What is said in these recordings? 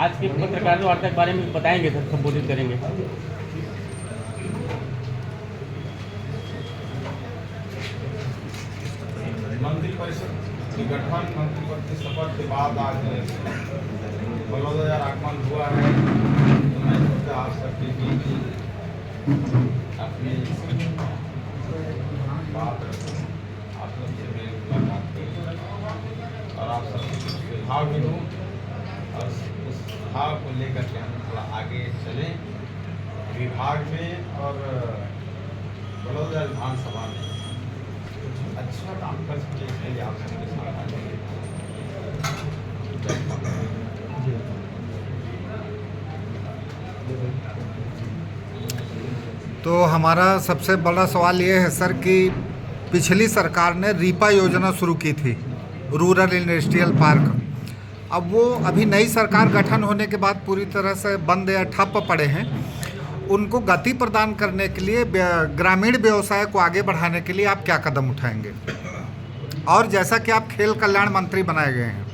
आज के पत्रकार वार्ता के बारे में बताएंगे सर, संबोधित करेंगे। मंत्रिपरिषद की गठन मंत्रिपरिषद की शपथ के बाद आज बलौदाबाजार आगमन हुआ है। तो मैं सोचा आप सबके बीच अपनी बात आप सबसे मेरी मुलाकात करूँ और आप सबसे कुछ सुझाव भी दूँ और उस सुझाव को लेकर के हम थोड़ा आगे चलें विभाग में और बलौदाबाजार विधानसभा में अच्छा काम कर सके, इसलिए आप सबके साथ आएंगे। तो हमारा सबसे बड़ा सवाल ये है सर कि पिछली सरकार ने रीपा योजना शुरू की थी, रूरल इंडस्ट्रियल पार्क। अब वो अभी नई सरकार गठन होने के बाद पूरी तरह से बंद या ठप पड़े हैं। उनको गति प्रदान करने के लिए ग्रामीण व्यवसाय को आगे बढ़ाने के लिए आप क्या कदम उठाएंगे? और जैसा कि आप खेल कल्याण मंत्री बनाए गए हैं,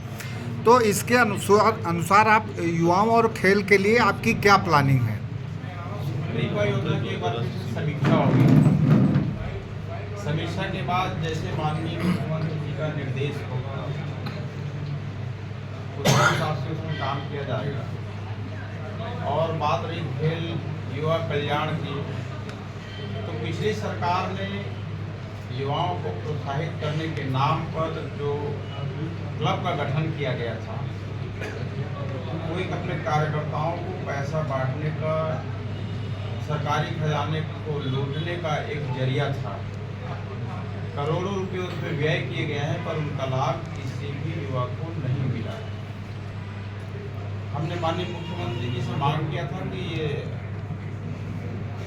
तो इसके अनुसार आप युवाओं और खेल के लिए आपकी क्या प्लानिंग है? रीपा योजना के बाद समीक्षा होगी। समीक्षा के बाद जैसे माननीय मुख्यमंत्री जी का निर्देश होगा उसके हिसाब से उसमें काम किया जाएगा। और बात रही खेल युवा कल्याण की, तो पिछली सरकार ने युवाओं को प्रोत्साहित करने के नाम पर जो क्लब का गठन किया गया था, वो एक अपने कार्यकर्ताओं को पैसा बांटने का, सरकारी खजाने को लूटने का एक जरिया था। करोड़ों रुपए उसमें व्यय किए गए हैं पर उनका लाभ किसी भी युवा को नहीं मिला है। हमने माननीय मुख्यमंत्री जी से मांग किया था कि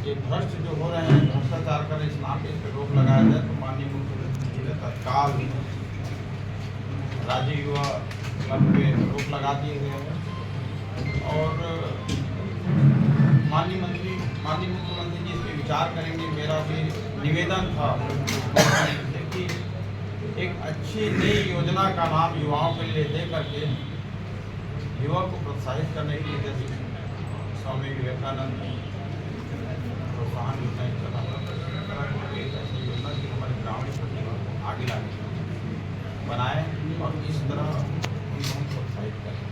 ये भ्रष्ट जो हो रहे हैं, भ्रष्टाचार कर इस नाम पे इस पर रोक लगाया जाए। तो माननीय मुख्यमंत्री जी ने तत्काल राज्य युवा क्लब पे रोक लगा दिए गए हैं और माननीय मुख्यमंत्री जी इस पर विचार करेंगे। मेरा भी निवेदन था कि एक अच्छी नई योजना का नाम युवाओं के लिए दे करके युवा को प्रोत्साहित करने के लिए, जैसे स्वामी विवेकानंद प्रोत्साहन योजना चला, एक ऐसी योजना की हमारे ग्रामीण प्रतिभा को आगे लाने बनाए और इस तरह उनको हम प्रोत्साहित करें।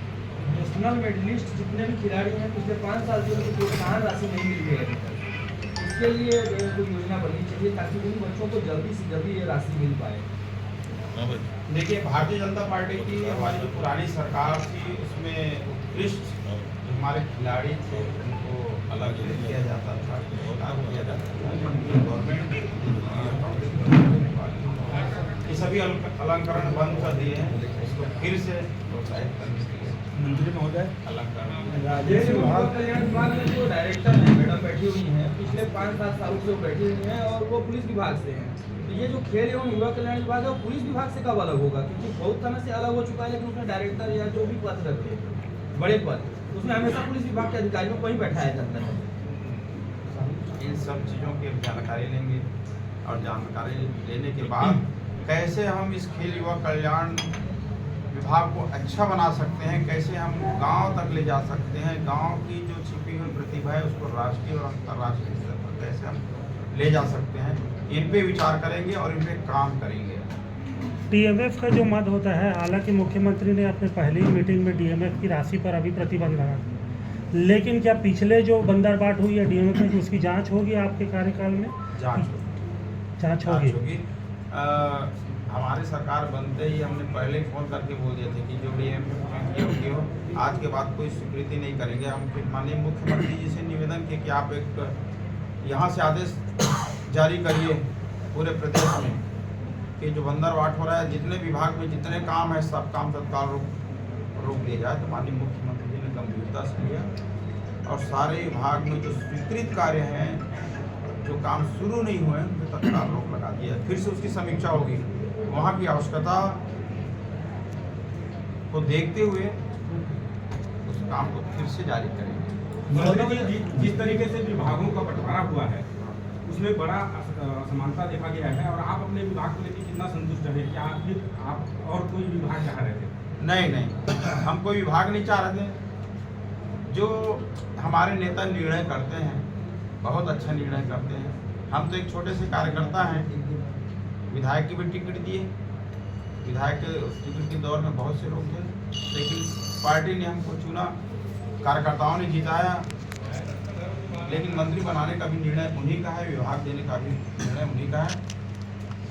नेशनल मेडलिस्ट जितने भी खिलाड़ी हैं पिछले 5 साल से उनको प्रोत्साहन राशि नहीं मिल रही है। इसके लिए कोई योजना बननी चाहिए ताकि उन बच्चों को जल्दी से जल्दी ये राशि मिल पाए। देखिए, भारतीय जनता पार्टी की हमारी जो पुरानी सरकार थी उसमें उत्कृष्ट हमारे खिलाड़ी थे उनको अलग किया जाता था, किया जाता था। गवर्नमेंट ये सभी अलंकरण बंद कर दिए हैं, इसको फिर से प्रोत्साहित करने के लिए मंत्री महोदय अलंकरण कल्याण विभाग में जो डायरेक्टर है मैडम बैठी हुई हैं, पिछले 5-7 सालों से वो बैठी हुई हैं और वो पुलिस विभाग से हैं। तो ये जो खेल एवं युवा कल्याण विभाग है वो पुलिस विभाग से कब अलग होगा? क्योंकि बहुत समय से अलग हो चुका है, लेकिन उसमें डायरेक्टर या जो भी पद रहते हैं बड़े पद, उसमें हमेशा पुलिस विभाग के अधिकारियों को ही बैठाया जाता है। इन सब चीज़ों की जानकारी लेंगे और जानकारी लेने के बाद कैसे हम इस खेल युवा कल्याण विभाग को अच्छा बना सकते हैं, कैसे हम गांव तक ले जा सकते हैं, गांव की जो छिपी हुई प्रतिभा है उसको राष्ट्रीय और अंतर्राष्ट्रीय स्तर पर कैसे हम ले जा सकते हैं, इन पे विचार करेंगे और इन पे काम करेंगे। डीएमएफ का जो मद होता है, हालांकि मुख्यमंत्री ने अपने पहली मीटिंग में डीएमएफ की राशि पर अभी प्रतिबंध लगा, लेकिन क्या पिछले जो बंदरबाट हुई है डीएमएफ में, उसकी जांच होगी आपके कार्यकाल में? जांच होगी। हमारी सरकार बनते ही हमने पहले फ़ोन करके बोल दिए थे कि जो डीएमएफ हो आज के बाद कोई स्वीकृति नहीं करेंगे। हम फिर माननीय मुख्यमंत्री जी से निवेदन किए कि आप एक यहाँ से आदेश जारी करिए पूरे प्रदेश में कि जो बंदरबाट हो रहा है, जितने विभाग में जितने काम है सब काम तत्काल रोक दिया जाए। तो माननीय मुख्यमंत्री जी ने गंभीरता से लिया और सारे विभाग में जो स्वीकृत कार्य हैं, जो काम शुरू नहीं हुए उन पर तत्काल रोक लगा दिया। फिर से उसकी समीक्षा होगी, वहाँ की आवश्यकता को देखते हुए उस काम को फिर से जारी करेंगे। जिस तरीके से विभागों का बंटवारा हुआ है उसमें बड़ा असमानता देखा गया है, और आप अपने विभाग को लेकर कितना संतुष्ट है? क्या आप और कोई विभाग चाह रहे थे? नहीं, हम कोई विभाग नहीं चाह रहे थे। जो हमारे नेता निर्णय करते हैं बहुत अच्छा निर्णय करते हैं। हम तो एक छोटे से कार्यकर्ता हैं, विधायक की भी टिकट दिए, विधायक के टिकट के दौर में बहुत से लोग थे, लेकिन पार्टी ने हमको चुना, कार्यकर्ताओं ने जिताया। लेकिन मंत्री बनाने का भी निर्णय उन्हीं का है, विभाग देने का भी निर्णय उन्हीं का है।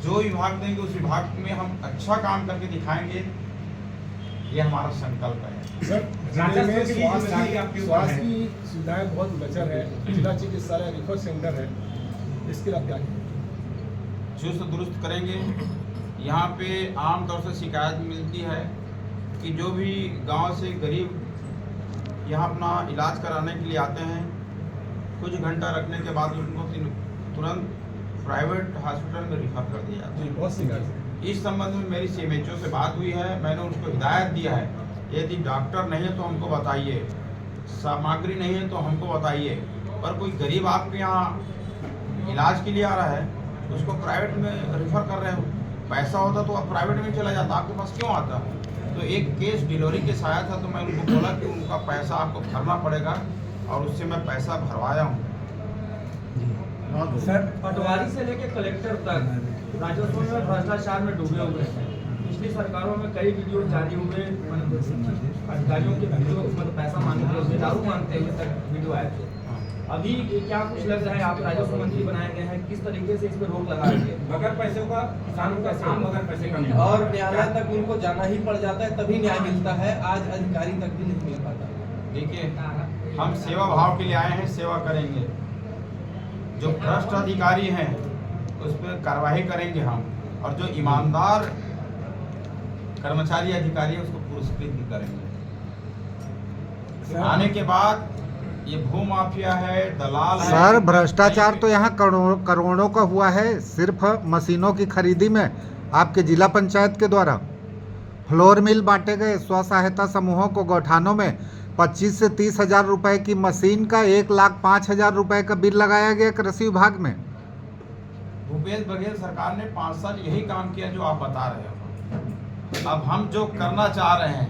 जो विभाग देंगे उस विभाग में हम अच्छा काम करके दिखाएंगे, ये हमारा संकल्प है। सर, जिले में स्वास्थ्य की सुविधाएं बहुत बचर है, जिला चिकित्सालय रेफर सेंटर है, इसके लिए क्या चुस्त दुरुस्त करेंगे। यहाँ पे आमतौर से शिकायत मिलती है कि जो भी गांव से गरीब यहाँ अपना इलाज कराने के लिए आते हैं, कुछ घंटा रखने के बाद उनको तुरंत प्राइवेट हॉस्पिटल में रिफर कर दिया जाता है। बहुत शिकायत। इस संबंध में मेरी सीएमएचओ से बात हुई है, मैंने उनको हिदायत दिया है, यदि डॉक्टर नहीं है तो हमको बताइए, सामग्री नहीं है तो हमको बताइए, पर कोई गरीब आपके यहाँ इलाज के लिए आ रहा है, उसको प्राइवेट में रेफर कर रहे हो, पैसा होता तो आप प्राइवेट में चला जाता, आपके पास क्यों आता? तो एक केस डिलीवरी के आया था, तो मैं उनको बोला कि उनका पैसा आपको भरना पड़ेगा, और उससे मैं पैसा भरवाया हूँ। सर, पटवारी से लेकर कलेक्टर तक राजस्व में भ्रष्टाचार में डूबे हुए हैं। पिछली सरकारों में कई वीडियो जारी हुए, अधिकारियों के वीडियो मतलब पैसा मांगते हुए, दारू मांगते हुए तक वीडियो आए थे। अभी क्या कुछ लग रहा है, आप राजस्व मंत्री बनाए गए हैं, किस तरीके से इस पर रोक लगाएंगे? बगैर पैसे का किसानों का काम बगैर पैसे का नहीं। और न्यायालय तक उनको जाना ही पड़ जाता है, तभी न्याय मिलता है, आज अधिकारी तक भी नहीं मिल पाता। देखिए, हम सेवा भाव के लिए आए हैं, सेवा करेंगे। जो भ्रष्ट अधिकारी हैं उस पर कार्रवाई करेंगे हम, और जो ईमानदार कर्मचारी अधिकारी है उसको पुरस्कृत भी करेंगे। आने के बाद ये भू माफिया है, दलाल है। सर, भ्रष्टाचार तो यहाँ करोड़ों का हुआ है, सिर्फ मशीनों की खरीदी में आपके जिला पंचायत के द्वारा फ्लोर मिल बांटे गए, स्व सहायता समूहों को गौठानों में 25 से 30 हजार रुपए की मशीन का 1,05,000 रुपए का बिल लगाया गया कृषि विभाग में। भूपेश बघेल सरकार ने 5 साल यही काम किया जो आप बता रहे हो। अब हम जो करना चाह रहे हैं,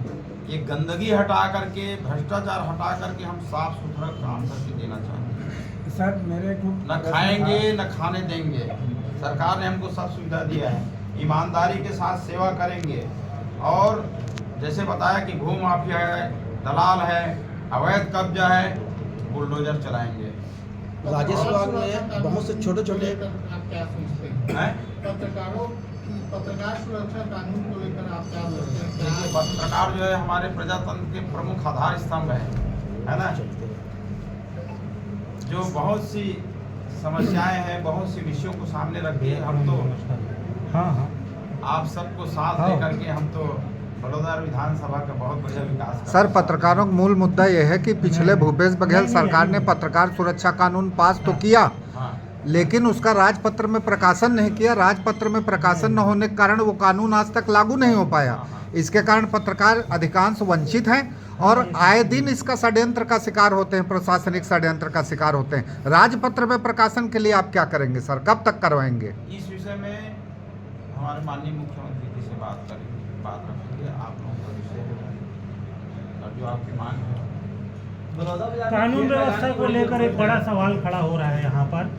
ये गंदगी हटा करके, भ्रष्टाचार हटा करके हम साफ सुथरा काम करके देना चाहते हैं। सर, मेरे को न खाएंगे न खाने देंगे। सरकार ने हमको सब सुविधा दिया है, ईमानदारी के साथ सेवा करेंगे। और जैसे बताया कि भू माफिया है, दलाल है, अवैध कब्जा है, बुलडोजर चलाएंगे। राजस्व विभाग में बहुत से छोटे छोटे आप क्या सोचते हैं? पत्रकार सुरक्षा कानून को लेकर आप क्या सोचते हैं? देखिए, पत्रकार जो है हमारे प्रजातंत्र के प्रमुख आधार स्तंभ है ना, जो बहुत सी समस्याएं हैं, बहुत सी विषयों को सामने रख के हम तो आप सबको साथ लेकर के हम तो बड़ौदा विधानसभा का बहुत बढ़िया विकास। सर, पत्रकारों का मूल मुद्दा यह है कि पिछले भूपेश बघेल सरकार ने पत्रकार सुरक्षा कानून पास तो किया, लेकिन उसका राजपत्र में प्रकाशन नहीं किया। राजपत्र में प्रकाशन न होने के कारण वो कानून आज तक लागू नहीं हो पाया। इसके कारण पत्रकार अधिकांश वंचित हैं और आए दिन इसका षड्यंत्र का शिकार होते हैं, प्रशासनिक षड्यंत्र का शिकार होते हैं। राजपत्र में प्रकाशन के लिए आप क्या करेंगे सर, कब तक करवाएंगे? इस विषय में हमारे माननीय मुख्यमंत्री जी से बात रखेंगे। आप लोगों का विषय है और जो आपकी मांग है। कानून व्यवस्था को लेकर एक बड़ा सवाल खड़ा हो रहा है यहाँ पर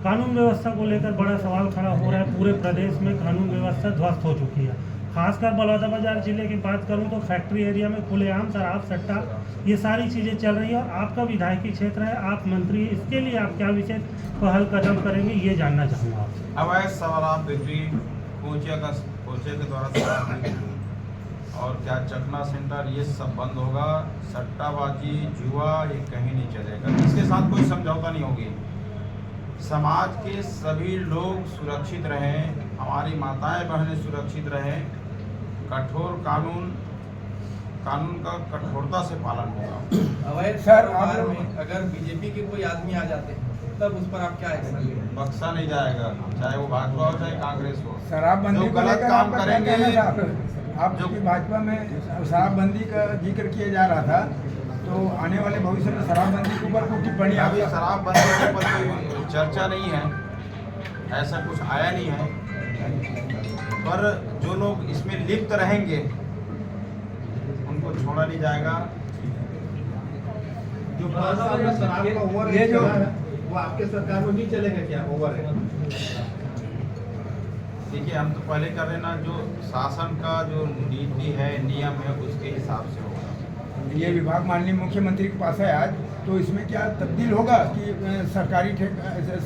कानून व्यवस्था को लेकर बड़ा सवाल खड़ा हो रहा है। पूरे प्रदेश में कानून व्यवस्था ध्वस्त हो चुकी है। खासकर बलौदाबाजार जिले की बात करूं तो फैक्ट्री एरिया में खुलेआम शराब सट्टा ये सारी चीज़ें चल रही है और आपका विधायकी क्षेत्र है, आप मंत्री, इसके लिए आप क्या विशेष पहल कदम करेंगे ये जानना चाहूँगा आपसे। अवैध शराब बिक्री, कोचे के द्वारा शराब बिक्री और क्या चखना सेंटर, ये सब बंद होगा। सट्टाबाजी, जुआ, ये कहीं नहीं चलेगा। इसके साथ कोई समझौता नहीं होगी। समाज के सभी लोग सुरक्षित रहें, हमारी माताएं बहनें सुरक्षित रहें। कठोर कानून का कठोरता से पालन होगा। अवैध सर, कारोबार में अगर बीजेपी के कोई आदमी आ जाते हैं तब उस पर आप क्या एक्शन लेंगे? बख्शा नहीं जाएगा, चाहे वो भाजपा हो चाहे कांग्रेस हो। शराबबंदी जो को गलत लेकर काम आपका क्या करेंगे, कहना था? आप जो कि भाजपा में शराबबंदी का जिक्र किया जा रहा था, तो आने वाले भविष्य में शराबबंदी के ऊपर कोई टिप्पणी अभी आपका? शराबबंदी के ऊपर कोई चर्चा नहीं है, ऐसा कुछ आया नहीं है। पर जो लोग इसमें लिप्त रहेंगे उनको छोड़ा नहीं जाएगा। जो 5 साल में शराब का ओवर ये जो वो आपके सरकार में भी चलेगा क्या? ओवर है देखिए, हम तो पहले कर रहे ना, जो शासन का जो नीति है, नियम है, उसके हिसाब से होगा। ये विभाग माननीय मुख्यमंत्री के पास है आज, तो इसमें क्या तब्दील होगा कि सरकारी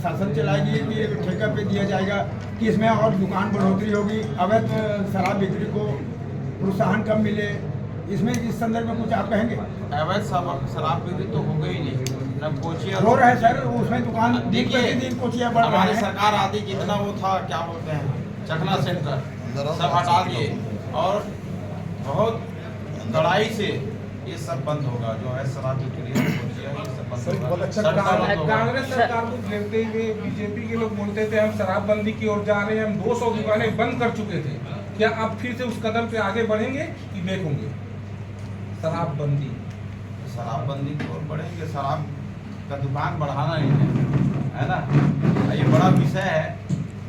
शासन चलाएगी कि ठेका पे दिया जाएगा, कि इसमें और दुकान बढ़ोतरी होगी, अवैध शराब बिक्री को प्रोत्साहन कम मिले, इसमें इस संदर्भ में कुछ आप कहेंगे? अवैध शराब बिक्री तो हो गई नहीं, न कोचिया हो रहा है सर, उसमें दुकान देखिए, दिन कोचिया बढ़ रहा हमारी है। सरकार आदि जितना वो था, क्या बोलते हैं, चखना सेंटर सब हटा दिए और बहुत कड़ाई से ये सब बंद होगा। जो है शराब बिक्री, कोचिया, ये सब बंद सर, बहुत अच्छा होगा। काम है। बंद होगा। कांग्रेस सरकार को घेरते हुए बीजेपी के लोग बोलते थे हम शराबबंदी की ओर जा रहे हैं, हम 200 दुकानें बंद कर चुके थे। क्या आप फिर से उस कदम पे आगे बढ़ेंगे कि देखोगे शराबबंदी? शराबबंदी की ओर बढ़ेंगे। शराब का दुकान बढ़ाना नहीं है ना, ये बड़ा विषय है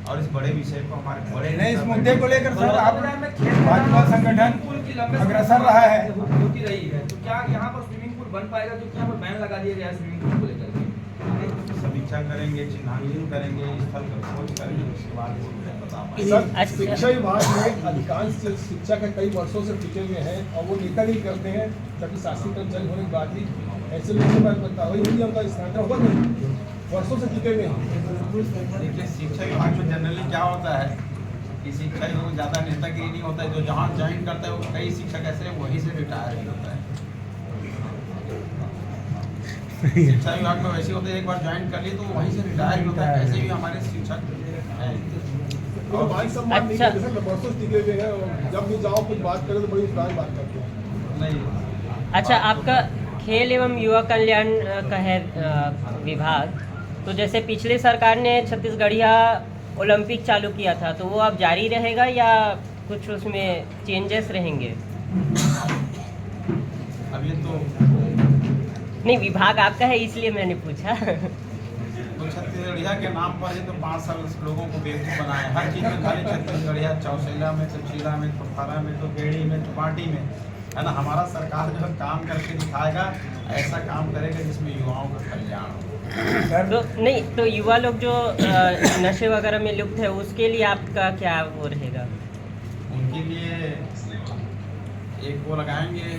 और इस बड़े विषय को हमारे बड़े नहीं, इस मुद्दे को लेकर सर आप भाजपा संगठन अग्रसर रहा है। होती रही है, तो क्या यहाँ पर स्विमिंग पूल बन पाएगा? क्योंकि यहाँ पर बैन लगा दिया गया है स्विमिंग पूल को लेकर के। समीक्षा करेंगे, चिन्हांकन करेंगे, स्थल का खोज करेंगे, उसके बाद बता पाएंगे। सर, शिक्षा विभाग में अधिकांश शिक्षा के कई वर्षों से टिके हुए हैं और वो नेता नहीं करते हैं, जबकि शासकीय कर्मचारी होने के बाद भी ऐसे लोगों के पास कार्रवाई होगी, उनका स्थानांतरण होगा नहीं, वर्षों से टिके हुए हैं। देखिए, शिक्षा विभाग में जनरली क्या होता है कि शिक्षा विभाग में ज़्यादा नेतागिरी नहीं होता है। जो जहाँ ज्वाइन करता है वो कई शिक्षक ऐसे वहीं से रिटायर ही होता है। शिक्षा विभाग में वैसे होते हैं, एक बार ज्वाइन कर लिए तो वहीं से रिटायर ही होता है। ऐसे भी हमारे शिक्षक हैं। और भाई सब मान नहीं करते सर, वर्षों से टिके हुए हैं और जब भी जाओ कुछ बात करें तो बड़ी उत्साह बात करते हैं। नहीं, अच्छा, आपका खेल एवं युवा कल्याण का है विभाग, तो जैसे पिछले सरकार ने छत्तीसगढ़िया ओलंपिक चालू किया था, तो वो अब जारी रहेगा या कुछ उसमें चेंजेस रहेंगे? अब ये तो नहीं, विभाग आपका है इसलिए मैंने पूछा। छत्तीसगढ़िया के नाम पर ही तो 5 साल लोगों को बेवकूफ़ बनाए। हर चीज़ में खाली छत्तीसगढ़िया, चौसेला में तो, चीला में तो, फरा में तो, गेड़ी में तो, पार्टी में, है ना। हमारा सरकार जो है काम करके दिखाएगा, ऐसा काम करेगा जिसमें युवाओं का कल्याण हो। तो नहीं, तो युवा लोग जो नशे वगैरह में लिप्त है उसके लिए आपका क्या वो रहेगा? उनके लिए एक वो लगाएंगे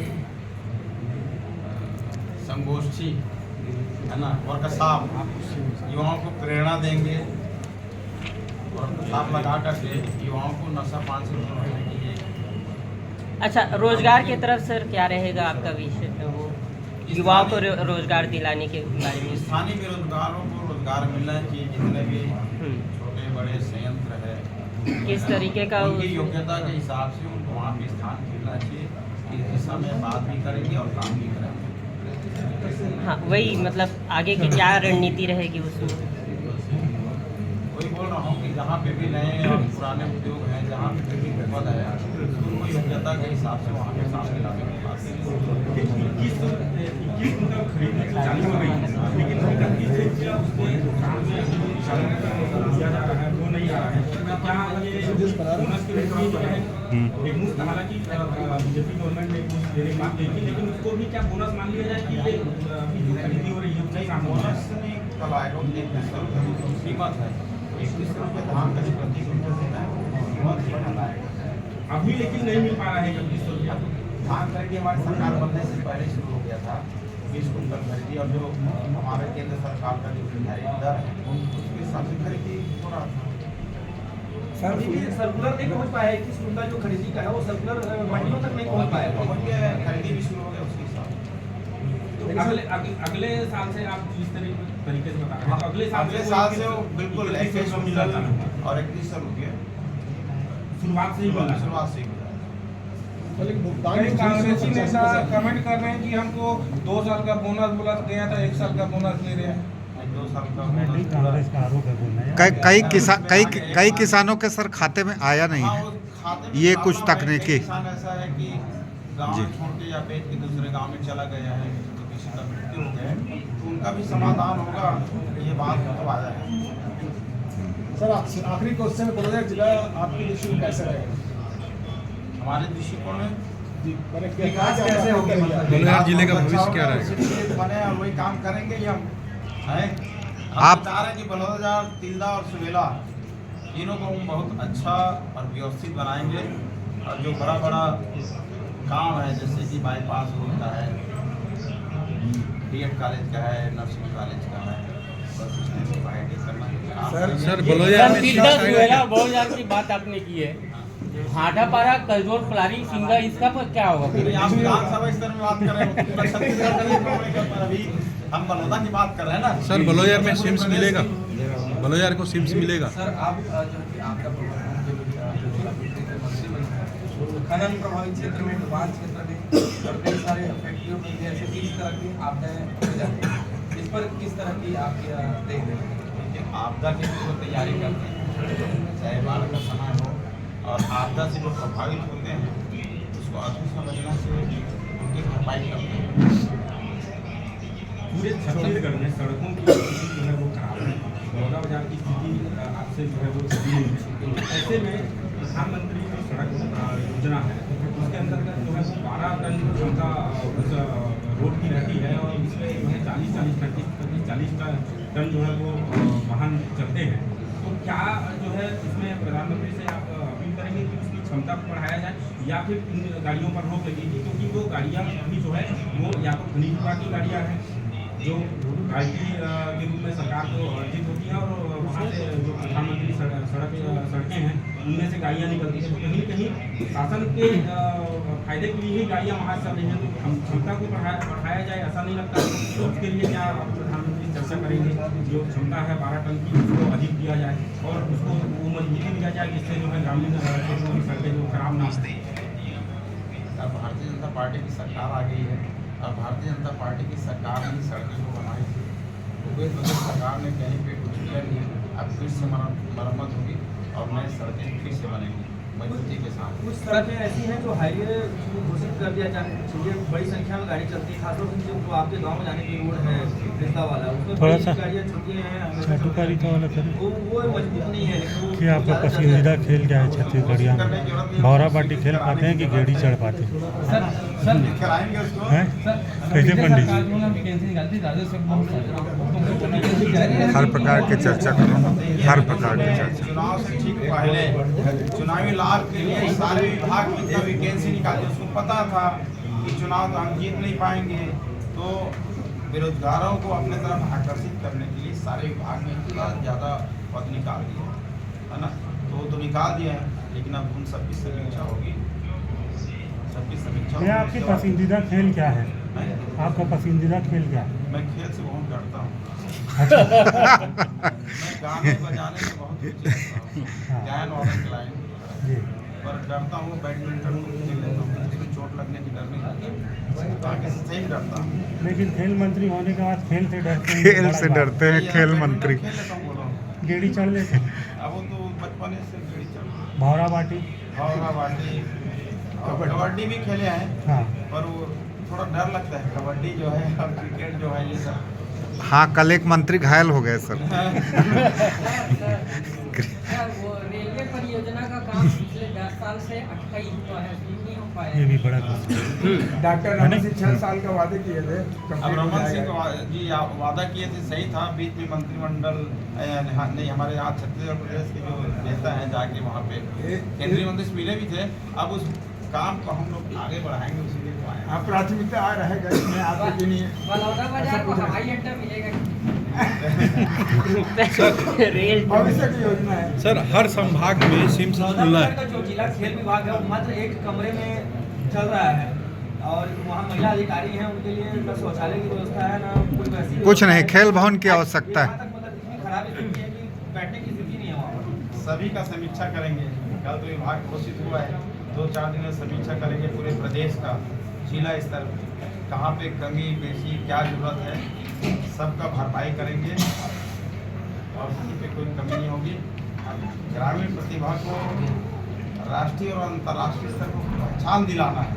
संगोष्ठी, है ना, वर्कशॉप, युवाओं को प्रेरणा देंगे वर्कशॉप लगा करके युवाओं को नशा पान से दूर रहने के लिए। अच्छा, रोजगार की तरफ सर क्या रहेगा आपका विषय? वो युवाओं को रोजगार दिलाने के बारे में। स्थानीय बेरोजगारों को रोजगार मिलना चाहिए, जितने भी छोटे बड़े संयंत्र है, किस तरीके का उनकी योग्यता के हिसाब से उनको वहाँ पे स्थान मिलना चाहिए। इस दिशा में बात भी करेंगे और काम भी करेंगे। हाँ, वही मतलब आगे की क्या रणनीति रहेगी उसमें? वही बोल रहा हूँ कि जहाँ पे भी नए और पुराने उद्योग हैं, जहाँ पे भी विपद है, उनको योग्यता के हिसाब से वहाँ पे काम दिलाने की बात करेंगे। 21 कुंटल खरीदने की चालू हो गई है, लेकिन दिया जा रहा है वो नहीं आ रहा है। क्या ये बोनस के रूप में जो है एक मुफ्त, हालांकि बीजेपी गवर्नमेंट ने कुछ देने की बात की थी, लेकिन उसको भी क्या बोनस मान लिया जाए कि ये अभी जो खरीदी हो रही है उससे काम हो रहा है? का लाएगा 3100 रुपये की जो कीमत है, 3100 रुपये धान का प्रति क्विंटल देना है, कीमत बढ़ा लाएगा। अभी लेकिन नहीं मिल पा रहा है 3100 रुपया। धान खरीदी हमारी सरकार बनने से पहले शुरू हो गया था, 20 कुंटल खरीदी, और जो हमारे केंद्र सरकार का जो निर्धारित दर है उसके हिसाब से खरीदी हो रहा था। अभी भी सर्कुलर नहीं पहुंच पाया है, 21 कुंटल जो खरीदी का है वो सर्कुलर मंडियों तक नहीं पहुंच पाया है। पहुंच गया है, खरीदी भी शुरू हो गया उसके हिसाब से। अगले साल से आप जिस तरीके से बता रहे हैं, तो अगले साल से वो बिल्कुल 3100 मिलना चालू है। और 3100 रुपये शुरुआत से ही मिल रहा है। शुरुआत से ही मिला है। कई कांग्रेसी नेता कमेंट कर रहे हैं कि हमको 2 साल का बोनस बोला गया था, 1 साल का बोनस ले रहे हैं। 2 साल का कांग्रेस का आरोप है बोलना है। कई किसानों के सर खाते में आया नहीं हाँ, है। वो खाते में ये सालों कुछ में तकनीकी। किसान ऐसा है कि गांव जी। छोड़ के या बेच के दूसरे गांव में चला गया है, तो किसी का मृत्यु हो गया है, तो उनका भी समाधान होगा, ये बात तो वादा है। सर आखिरी क्वेश्चन, बलौदाबाद जिला आपके दृष्टि में कैसा रहेगा? हमारे दृष्टिकोण में विकास कैसे होगा? बलौदाबाद जिले का भविष्य क्या रहेगा? बने और वही काम करेंगे ही हम हैं। हम आप- चाह रहे हैं कि बलौदाबाद, तिल्दा और सुबेला तीनों को हम बहुत अच्छा और व्यवस्थित बनाएंगे, और जो बड़ा बड़ा काम है जैसे कि बाईपास रोड का है, बीएड कॉलेज का है, नर्सिंग कॉलेज का है, बस स्टैंड का है, सर तिल्दा सुहेला बहुत की बात आपने की है, भाटापारा कलजोर पलारी सिंगा इसका पर क्या होगा? आप विधानसभा स्तर में बात कर रहे हो, पूरा छत्तीसगढ़ का नहीं बोलेगा, पर अभी हम बलौदा की बात कर रहे हैं ना। सर बलौदाबाद में सिम्स मिलेगा, बलौदाबाद को सिम्स मिलेगा। सर आप जो कि आपका खनन प्रभावित क्षेत्र में, बांध क्षेत्र में और कई सारे फैक्ट्रियों में ऐसे 30 तरह की आपदाएं हो जाती हैं, इस पर किस तरह की आपकी देख रहे हैं? आपदा की जो तैयारी करते हैं, चाहे बाढ़ का समय हो, और आपदा से जो प्रभावित होते हैं उसको अभी समझना से उनकी भरपाई करते हैं। पूरे छत्तीसगढ़ में सड़कों की स्थिति जो है वो खराब है, बलौदा बाजार की स्थिति आपसे जो है वो सही नहीं है। ऐसे में प्रधानमंत्री जो सड़क योजना है उसके अंतर्गत जो है वो 12 टन क्षमता उस रोड की रहती है, और इसमें जो है 40 टन जो है वो वाहन चलते हैं। तो क्या जो है इसमें प्रधानमंत्री से आप अपील करेंगे कि उसकी क्षमता को बढ़ाया जाए, या फिर इन गाड़ियों पर रोक लगेगी, क्योंकि वो गाड़ियाँ अभी जो है वो या तो खनिज विभाग की गाड़ियाँ हैं जो राजनीति के रूप में सरकार को अर्जित होती है, और वहाँ से जो प्रधानमंत्री सड़कें हैं उनमें से गाड़ियाँ निकलती हैं, तो कहीं कहीं शासन के फायदे के लिए ही गाड़ियाँ वहाँ चल रही हैं। तो हम क्षमता को बढ़ाया जाए, ऐसा नहीं लगता? तो उसके लिए क्या प्रधानमंत्री चर्चा करेंगे, जो क्षमता है 12 टन की उसको अधिक दिया जाए और उसको वो मजबूती दिया जाए, जिससे जो है ग्रामीण क्षेत्रों की सड़कें जो खराब ना हो? अब भारतीय जनता पार्टी की सरकार आ गई है, और भारतीय जनता पार्टी की सरकार ने सड़कें को बनाई थी, भूपेश बघेल सरकार ने कहीं पे कुछ किया नहीं, अब फिर से मरम्मत होगी और नई सड़कें फिर से बनेंगी मजबूती के साथ। कुछ सड़कें ऐसी हैं जो हाईवे घोषित कर दिया जाने चाहिए, बड़ी संख्या में गाड़ी चलती है, खासतौर से जो आपके गांव में जाने की रोड है रिश्ता वाला, उसमें थोड़ा बड़ी सा गाड़ियाँ छुट्टी हैं, चाटुकारी का वाला करें वो मजबूत नहीं है, लेकिन वो कि आपका ज़्यादा चल पसंदीदा जाती है। खेल क्या है छत्तीसगढ़िया में? भौरा बाटी खेल पाते हैं कि गेड़ी चढ़ पाते हैं? कराएंगे उसको। हैं कैसे पंडित जी? हर प्रकार की चर्चा करो, हर प्रकार की चर्चा। चुनाव से ठीक पहले चुनावी लाभ के लिए सारे विभाग में इतना वैकेंसी निकाली, उसको पता था कि चुनाव तो हम जीत नहीं पाएंगे, तो बेरोजगारों को अपने तरफ आकर्षित करने के लिए सारे विभाग में इतना ज़्यादा पद निकाल दिया है ना, तो निकाल दिया है, लेकिन अब उन सबकी समीक्षा होगी, सबकी समीक्षा मैं आपकी पसंदीदा खेल क्या है? मैं आपका पसंदीदा खेल क्या है? मैं खेल से बहुत डरता हूँ। मैं गाने बजाने में बहुत रुचि रखता हूँ, हाँ। गायन वादन के लाइन जी पर डरता हूँ, बैडमिंटन को खेल लेता हूँ, जिसमें चोट लगने की डर नहीं लगती, ताकि सही में डरता हूँ। लेकिन खेल मंत्री होने के बाद खेल से डरते हैं, खेल बड़ा से बात। डरते हैं खेल बैडमिंटन मंत्री। खेल लेता हूँ, बोलो। गेड़ी चढ़ लेते हैं? अब वो तो बचपन से गेड़ी चल, भौरा बाटी? हौरा बाटी, कबड्डी भी खेले हैं, हाँ पर वो थोड़ा डर लगता है, कबड्डी जो है और क्रिकेट जो है ये सब। हाँ, कल एक मंत्री घायल हो गए सर। वो रेलवे परियोजना योजना का काम पिछले 10 साल से अटका ही हुआ है, नहीं हो पाया ये है। भी बड़ा क्वेश्चन। डॉक्टर रमन सिंह 6 साल का वादे किए थे, अब कंप्लीट हो रमन जाएगा। सिंह जी वादा किए थे, सही था। बीच में मंत्रिमंडल नहीं, हमारे यहाँ छत्तीसगढ़ प्रदेश के जो नेता हैं जाके वहाँ पे केंद्रीय मंत्री से मिले भी थे। अब उस काम को हम लोग आगे बढ़ाएंगे, उसी लिए तो आए हैं। हाँ, प्राथमिकता आ रहेगा इसमें आप यकीन नहीं बलौदा बाजार को हवाई अड्डा मिलेगा। रेल भविष्य की योजना है। सर हर संभाग में सिम्स खुला है। का जो जिला खेल विभाग है वो मात्र एक कमरे में चल रहा है और वहाँ महिला अधिकारी हैं, उनके लिए न शौचालय की व्यवस्था है, न कोई वैसी कुछ नहीं, व्यवस्था है। खेल भवन की आवश्यकता है। यहाँ तक मतलब इतनी खराब स्थिति है कि बैठने की स्थिति नहीं है वहाँ पर। सभी का समीक्षा करेंगे। कल तो विभाग घोषित हुआ है, 2-4 दिन में समीक्षा करेंगे पूरे प्रदेश का, जिला स्तर पर कहाँ पे कमी बेशी क्या जरूरत है, सबका भरपाई करेंगे और किसी पे कोई कमी नहीं होगी। ग्रामीण प्रतिभा को राष्ट्रीय और अंतर्राष्ट्रीय स्तर पर पहचान दिलाना है,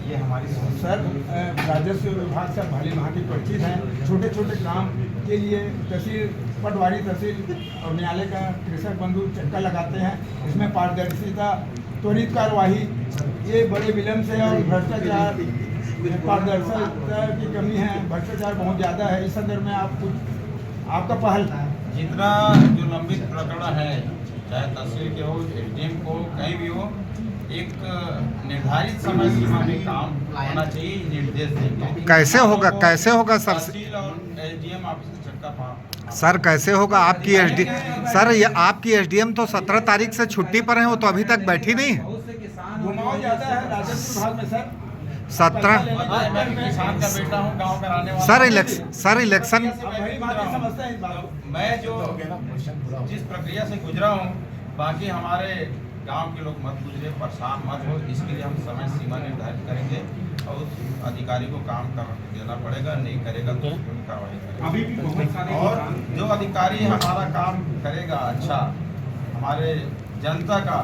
ये हमारी सोच है। सर राजस्व विभाग से भली भांति परिचित हैं। छोटे छोटे काम के लिए तहसील, पटवारी तहसील और न्यायालय का कृषक बंधु चक्का लगाते हैं। इसमें पारदर्शिता, त्वरित कार्यवाही, ये बड़े विलम्ब से और भ्रष्टाचार, पारदर्शिता की कमी है, भ्रष्टाचार बहुत ज़्यादा है। इस संदर्भ में आप कुछ आपका पहल जितना जो लंबित प्रकरण है, चाहे तहसील के हो, एसडीएम को, कहीं भी हो, एक निर्धारित समय सीमा में काम होना चाहिए, निर्देश देंगे। कैसे होगा सर? तहसील और एसडीएम ऑफिस से चक्का पा सर कैसे होगा? आपकी एसडी सर ये आपकी एसडीएम तो 17 तारीख से छुट्टी पर हैं, वो तो अभी तक बैठी नहीं है। बहुत से किसान घुमाव ज़्यादा है राजस्व विभाग में सर। 17 मैं भी किसान का बेटा हूँ, गाँव का रहने वाला सर इलेक्शन भली भांति समझते हैं इस बात को। मैं जो जिस प्रक्रिया से गुजरा हूँ, बाकी हमारे गांव के लोग मत गुजरे, परेशान मत हो, इसके लिए हम समय सीमा निर्धारित करेंगे और उस अधिकारी को काम कर देना पड़ेगा, नहीं करेगा तो उस पर कार्रवाई करेंगे। अभी भी बहुत सारे और जो अधिकारी हमारा काम करेगा अच्छा, हमारे जनता का,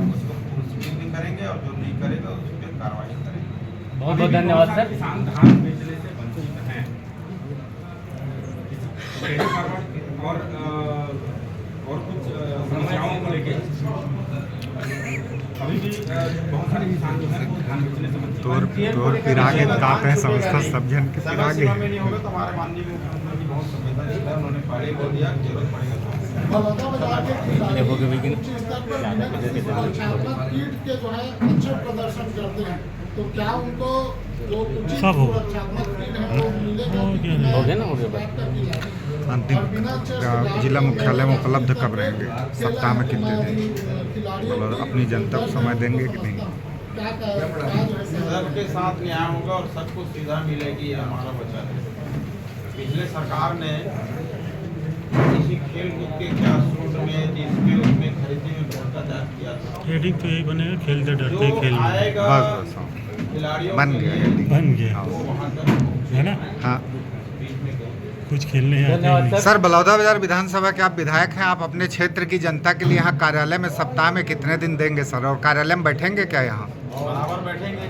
उसको पुरस्कृत भी करेंगे और जो नहीं करेगा उस पर कार्रवाई करेंगे। बहुत बहुत धन्यवाद सर। किसान धान बेचने से वंचित हैं और कुछ समस्याओं को लेके अभी भी बहुत सारे किसान जो है वो धान बेचने से वंचित हैं। तोर पिरागे दाते हैं, समझता सब जन के समय पिरागे। सीमा में नहीं होगा तो हमारे माननीय मुख्यमंत्री बहुत संवेदनशील है, उन्होंने पहले बोल दिया जरूरत पड़ेगा तो बलौदा बाजार के खिलाड़ी उच्च स्तर पर बिना किसी सुरक्षात्मक कीट के जो है अच्छे प्रदर्शन करते हैं, तो क्या उनको जो उचित सब होगा। सुरक्षात्मक कीट है वो मिलेगा? हो गया ना, हो गया। अंतिम जिला मुख्यालय में उपलब्ध कब रहेंगे? सप्ताह में कितने दिन? मतलब अपनी जनता को समय देंगे कि नहीं? सबके साथ न्याय होगा और सबको सुविधा मिलेगी, ये हमारा वचन है। पिछले सरकार ने किसी खेल कूद के क्या सूट में, जिसके उसमें खरीदने में भ्रष्टाचार किया था। हेडिंग तो यही बनेगा, खेलते डरते जो खेल में। आएगा बस खिलाड़ियों बन के गया लिए, बन गया वो वहाँ तक है ना, हाँ। बीच में गए। कुछ खेलने आते धन्यवाद नहीं। सर बलौदा बाजार विधानसभा के आप विधायक हैं, आप अपने क्षेत्र की जनता के लिए यहाँ कार्यालय में सप्ताह में कितने दिन देंगे सर? और कार्यालय में बैठेंगे क्या यहाँ? बराबर बैठेंगे।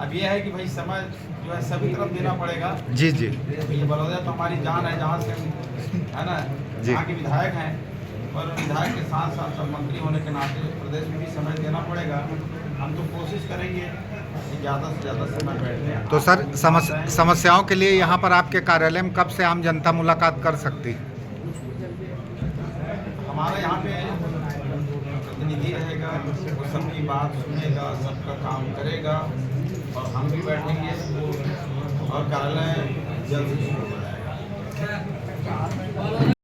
अब ये है कि भाई समय जो है सभी तरफ देना पड़ेगा। जी जी ये बलौदा तो हमारी जान है, जहाँ से हम है ना, जी। यहाँ के विधायक हैं, और विधायक के साथ साथ सब मंत्री होने के नाते प्रदेश में भी समय देना पड़ेगा। हम तो कोशिश करेंगे कि ज़्यादा से ज़्यादा समय बैठे। तो सर समस्याओं के लिए यहाँ पर आपके कार्यालय में कब से आम जनता मुलाकात कर सकती है? हमारे यहाँ पे प्रतिनिधि रहेगा, वो सबकी बात सुनेगा, सबका काम करेगा और हम भी बैठेंगे और कार्यालय जल्द ही शुरू हो जाएगा।